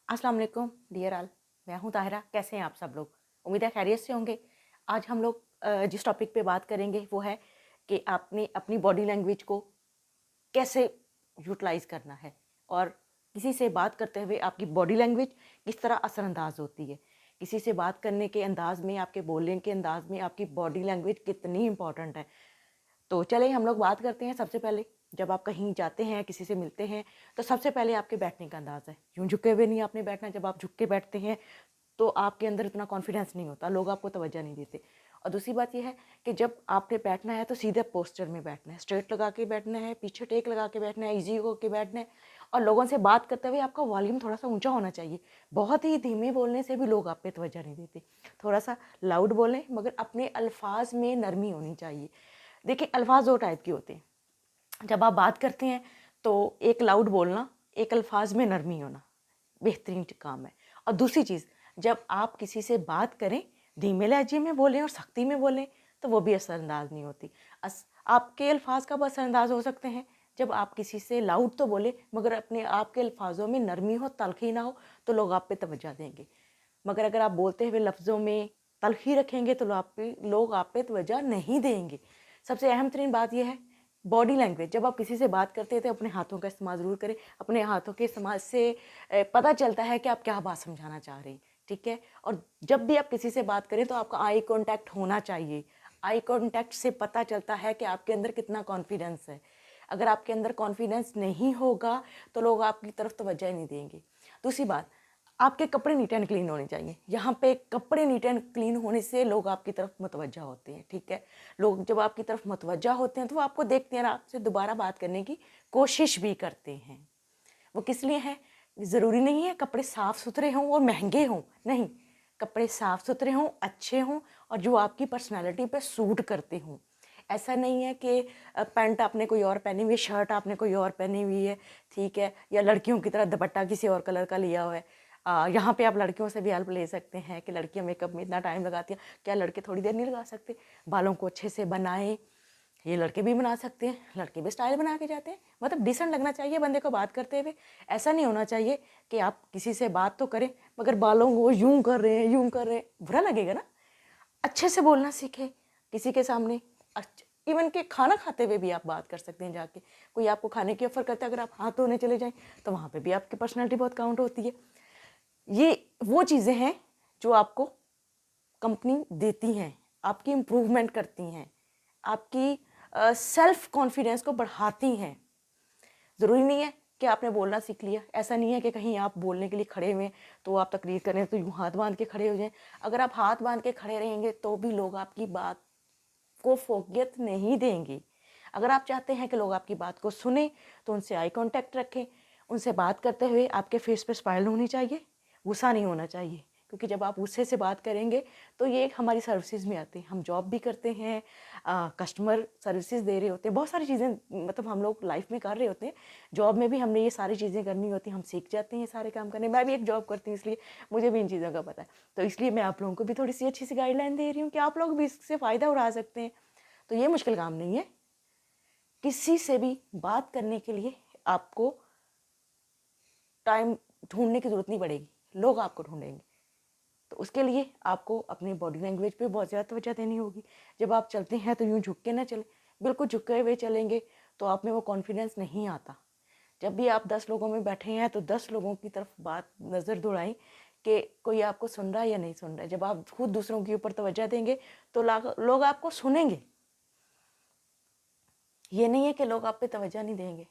अस्सलाम वालेकुम dear all. मैं हूं ताहिरा। कैसे हैं आप सब लोग? उम्मीद है खैरियत से होंगे। आज हम लोग जिस टॉपिक पे बात करेंगे वो है कि आपने अपनी बॉडी लैंग्वेज को कैसे यूटिलाइज करना है, और किसी से बात करते हुए आपकी बॉडी लैंग्वेज किस तरह असरअंदाज होती है। किसी से बात करने के अंदाज में, आपके बोलने के अंदाज में आपकी बॉडी लैंग्वेज कितनी इंपॉर्टेंट है। तो चलिए हम लोग बात करते हैं। सबसे पहले जब आप कहीं जाते हैं, किसी से मिलते हैं, तो सबसे पहले आपके बैठने का अंदाज़ है। यूं झुके हुए नहीं आपने बैठना। जब आप झुक के बैठते हैं तो आपके अंदर इतना कॉन्फिडेंस नहीं होता, लोग आपको तवज्जो नहीं देते। और दूसरी बात यह है कि जब आपने बैठना है तो सीधे पोस्चर में बैठना है, स्ट्रेट लगा के बैठना है, पीछे टेक लगा के बैठना है, ईजी होकर बैठना है। और लोगों से बात करते हुए आपका वॉल्यूम थोड़ा सा ऊंचा होना चाहिए। बहुत ही धीमे बोलने से भी लोग आप पे तवज्जो नहीं देते। थोड़ा सा लाउड बोलें, मगर अपने अल्फाज में नरमी होनी चाहिए। देखिए, अल्फाज दो टाइप के होते हैं। जब आप बात करते हैं तो एक लाउड बोलना, एक अल्फाज में नरमी होना बेहतरीन काम है। और दूसरी चीज़, जब आप किसी से बात करें, धीमे लहजे में बोलें और सख्ती में बोलें तो वो भी असरअंदाज नहीं होती। आपके अल्फाज कब असरअंदाज हो सकते हैं? जब आप किसी से लाउड तो बोले मगर अपने आपके अल्फाजों में नरमी हो, तलखी ना हो, तो लोग आप पे तवज्जो देंगे। मगर अगर आप बोलते हुए लफ्ज़ों में तलखी रखेंगे तो लोग आप पे तवज्जो नहीं देंगे। सबसे अहम तरीन बात यह है बॉडी लैंग्वेज। जब आप किसी से बात करते हैं तो अपने हाथों का इस्तेमाल ज़रूर करें। अपने हाथों के इस्तेमाल से पता चलता है कि आप क्या बात समझाना चाह रहे हैं, ठीक है। और जब भी आप किसी से बात करें तो आपका आई कांटेक्ट होना चाहिए। आई कांटेक्ट से पता चलता है कि आपके अंदर कितना कॉन्फिडेंस है। अगर आपके अंदर कॉन्फिडेंस नहीं होगा तो लोग आपकी तरफ तवज्जो ही नहीं देंगे। दूसरी बात, आपके कपड़े नीट एंड क्लीन होने चाहिए। यहाँ पे कपड़े नीट एंड क्लीन होने से लोग आपकी तरफ मुतवज्जा होते हैं, ठीक है। लोग जब आपकी तरफ मुतवज्जा होते हैं तो वो आपको देखते हैं, आपसे दोबारा बात करने की कोशिश भी करते हैं। वो किस लिए है? ज़रूरी नहीं है कपड़े साफ़ सुथरे हों और महंगे हों, नहीं। कपड़े साफ़ सुथरे हों, अच्छे हों, और जो आपकी पर्सनैलिटी पे सूट करते हों। ऐसा नहीं है कि पैंट आपने कोई और पहनी हुई है, शर्ट आपने कोई और पहनी हुई है, ठीक है, या लड़कियों की तरह दुपट्टा किसी और कलर का लिया हुआ है। यहाँ पे आप लड़कियों से भी हेल्प ले सकते हैं कि लड़कियाँ मेकअप में इतना टाइम लगाती हैं, क्या लड़के थोड़ी देर नहीं लगा सकते? बालों को अच्छे से बनाएं। ये लड़के भी बना सकते हैं, लड़के भी स्टाइल बना के जाते हैं। मतलब डिसेंट लगना चाहिए बंदे को बात करते हुए। ऐसा नहीं होना चाहिए कि आप किसी से बात तो करें मगर बालों को यूं कर रहे हैं, यूं कर रहे हैं, बुरा लगेगा ना। अच्छे से बोलना सीखें किसी के सामने। इवन के खाना खाते हुए भी आप बात कर सकते हैं। जाके कोई आपको खाने की ऑफर करता है, अगर आप हाथ धोने चले जाएं तो वहाँ पे भी आपकी पर्सनैलिटी बहुत काउंट होती है। ये वो चीज़ें हैं जो आपको कंपनी देती हैं, आपकी इम्प्रूवमेंट करती हैं, आपकी सेल्फ कॉन्फिडेंस को बढ़ाती हैं। ज़रूरी नहीं है कि आपने बोलना सीख लिया। ऐसा नहीं है कि कहीं आप बोलने के लिए खड़े हुए तो आप तकरीर करें तो यूँ हाथ बांध के खड़े हो जाएं। अगर आप हाथ बांध के खड़े रहेंगे तो भी लोग आपकी बात को फोकियत नहीं देंगे। अगर आप चाहते हैं कि लोग आपकी बात को सुने तो उनसे आई कांटेक्ट रखें। उनसे बात करते हुए आपके फेस पे स्माइल होनी चाहिए, गुस्सा नहीं होना चाहिए। क्योंकि जब आप गुस्से से बात करेंगे तो ये एक हमारी सर्विसेज में आते हैं। हम जॉब भी करते हैं, कस्टमर सर्विसेज दे रहे होते हैं, बहुत सारी चीज़ें मतलब हम लोग लाइफ में कर रहे होते हैं। जॉब में भी हमने ये सारी चीज़ें करनी होती हैं, हम सीख जाते हैं सारे काम करने। मैं भी एक जॉब करती हूँ, इसलिए मुझे भी इन चीज़ों का पता है। तो इसलिए मैं आप लोगों को भी थोड़ी सी अच्छी सी गाइडलाइन दे रही हूँ कि आप लोग भी इससे फ़ायदा उठा सकते हैं। तो ये मुश्किल काम नहीं है। किसी से भी बात करने के लिए आपको टाइम ढूंढने की ज़रूरत नहीं पड़ेगी, लोग आपको ढूंढेंगे। तो उसके लिए आपको अपनी बॉडी लैंग्वेज पे बहुत ज़्यादा तवज्जो देनी होगी। जब आप चलते हैं तो यूँ झुक के ना चलें। बिल्कुल झुके हुए चलेंगे तो आप में वो कॉन्फिडेंस नहीं आता। जब भी आप 10 लोगों में बैठे हैं तो 10 लोगों की तरफ बात नज़र दौड़ाएं कि कोई आपको सुन रहा है या नहीं सुन रहा है। जब आप खुद दूसरों के ऊपर तवज्जो देंगे तो लोग आपको सुनेंगे। ये नहीं है कि लोग आप पे तवज्जो नहीं देंगे,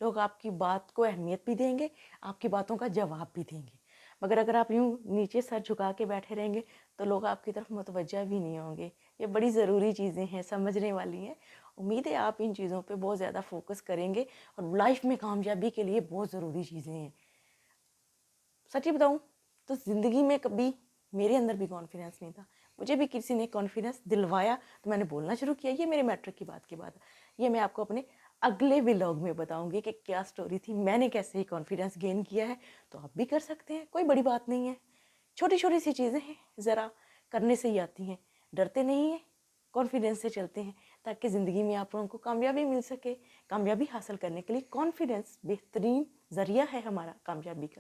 लोग आपकी बात को अहमियत भी देंगे, आपकी बातों का जवाब भी देंगे। मगर अगर आप यूँ नीचे सर झुका के बैठे रहेंगे तो लोग आपकी तरफ मुतवज्जा भी नहीं होंगे। ये बड़ी ज़रूरी चीज़ें हैं, समझने वाली हैं। उम्मीद है आप इन चीज़ों पे बहुत ज़्यादा फोकस करेंगे और लाइफ में कामयाबी के लिए बहुत ज़रूरी चीज़ें हैं। सच्ची बताऊँ तो ज़िंदगी में कभी मेरे अंदर भी कॉन्फिडेंस नहीं था। मुझे भी किसी ने कॉन्फिडेंस दिलवाया तो मैंने बोलना शुरू किया। ये मेरे मैट्रिक की बात के बाद। ये मैं आपको अपने अगले व्लॉग में बताऊंगी कि क्या स्टोरी थी, मैंने कैसे ही कॉन्फिडेंस गेन किया है। तो आप भी कर सकते हैं, कोई बड़ी बात नहीं है। छोटी छोटी सी चीज़ें हैं, ज़रा करने से ही आती हैं। डरते नहीं हैं, कॉन्फिडेंस से चलते हैं ताकि ज़िंदगी में आप लोगों को कामयाबी मिल सके। कामयाबी हासिल करने के लिए कॉन्फिडेंस बेहतरीन ज़रिया है हमारा कामयाबी का।